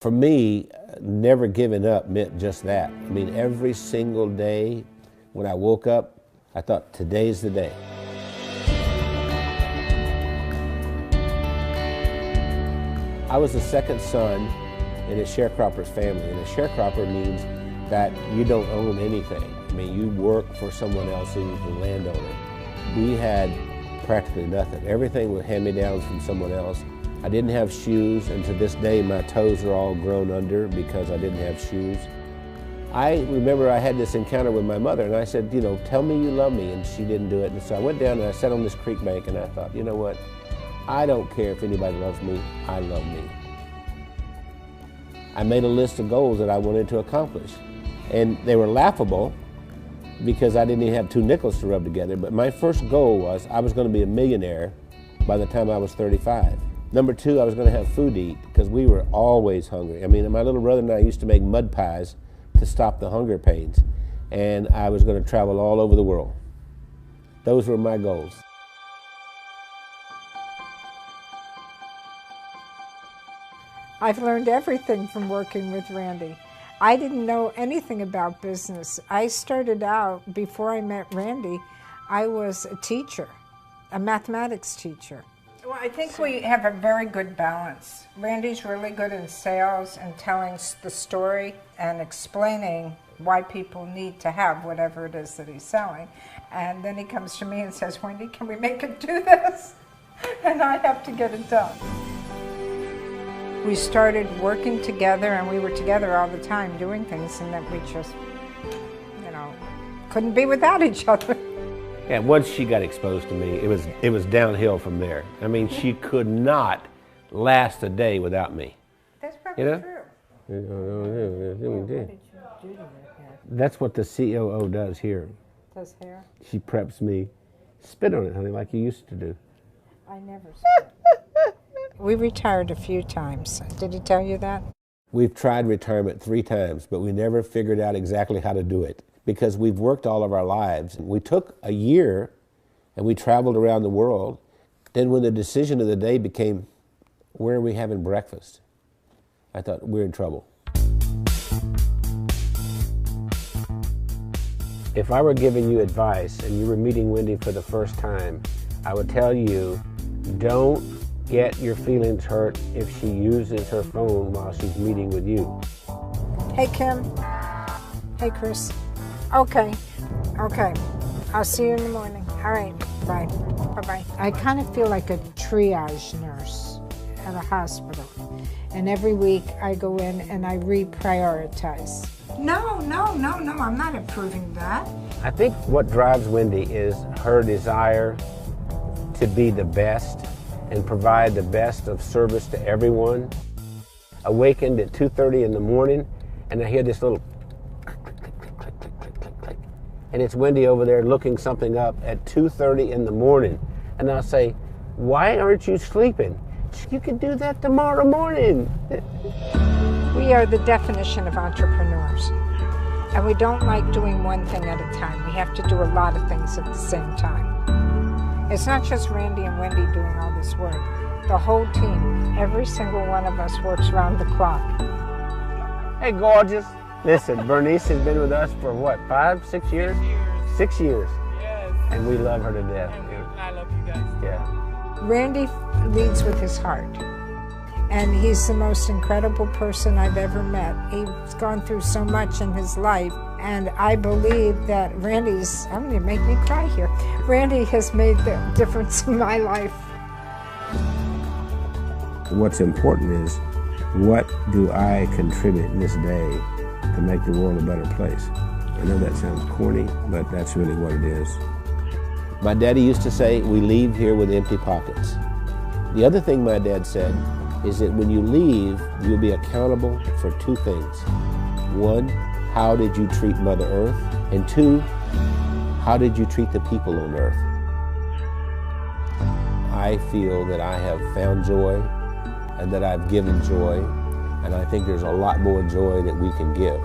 For me, never giving up meant just that. I mean, every single day when I woke up, I thought, today's the day. I was the second son in a sharecropper's family, and a sharecropper means that you don't own anything. I mean, you work for someone else who's the landowner. We had practically nothing. Everything was hand-me-downs from someone else. I didn't have shoes, and to this day my toes are all grown under because I didn't have shoes. I remember I had this encounter with my mother, and I said, you know, tell me you love me, and she didn't do it. And so I went down and I sat on this creek bank, and I thought, you know what? I don't care if anybody loves me, I love me. I made a list of goals that I wanted to accomplish, and they were laughable because I didn't even have 2 nickels to rub together, but my first goal was I was going to be a millionaire by the time I was 35. Number 2, I was going to have food to eat because we were always hungry. I mean, my little brother and I used to make mud pies to stop the hunger pains, and I was going to travel all over the world. Those were my goals. I've learned everything from working with Randy. I didn't know anything about business. I started out, before I met Randy, I was a teacher, a mathematics teacher. Well, I think we have a very good balance. Randy's really good in sales and telling the story and explaining why people need to have whatever it is that he's selling. And then he comes to me and says, Wendy, can we make it do this? And I have to get it done. We started working together, and we were together all the time doing things, and that we just, you know, couldn't be without each other. And once she got exposed to me, it was downhill from there. I mean, she could not last a day without me. That's probably true. That's what the COO does here. Does hair? She preps me. Spit on it, honey, like you used to do. I never spit. We retired a few times. Did he tell you that? We've tried retirement 3 times, but we never figured out exactly how to do it because we've worked all of our lives. We took a year and we traveled around the world. Then when the decision of the day became, where are we having breakfast? I thought, we're in trouble. If I were giving you advice and you were meeting Wendy for the first time, I would tell you, don't get your feelings hurt if she uses her phone while she's meeting with you. Hey, Kim. Hey, Chris. Okay. I'll see you in the morning. All right. Bye. Bye-bye. I kind of feel like a triage nurse at a hospital. And every week I go in and I reprioritize. No, I'm not approving that. I think what drives Wendy is her desire to be the best and provide the best of service to everyone. Awakened at 2:30 in the morning, and I hear this little click, click, click, click, click, click, click, click, click. And it's Wendy over there looking something up at 2:30 in the morning. And I'll say, why aren't you sleeping? You can do that tomorrow morning. We are the definition of entrepreneurs. And we don't like doing one thing at a time. We have to do a lot of things at the same time. It's not just Randy and Wendy doing all this work. The whole team, every single one of us works around the clock. Hey, gorgeous. Listen, Bernice has been with us for what, 5, 6 years? 6 years. Yes. And we love her to death. I love you guys. Yeah. Randy leads with his heart. And he's the most incredible person I've ever met. He's gone through so much in his life. And I believe that Randy's, I'm going to make me cry here. Randy has made the difference in my life. What's important is, what do I contribute this day to make the world a better place? I know that sounds corny, but that's really what it is. My daddy used to say, we leave here with empty pockets. The other thing my dad said is that when you leave, you'll be accountable for 2 things. 1, how did you treat Mother Earth? And 2, how did you treat the people on Earth? I feel that I have found joy and that I've given joy, and I think there's a lot more joy that we can give.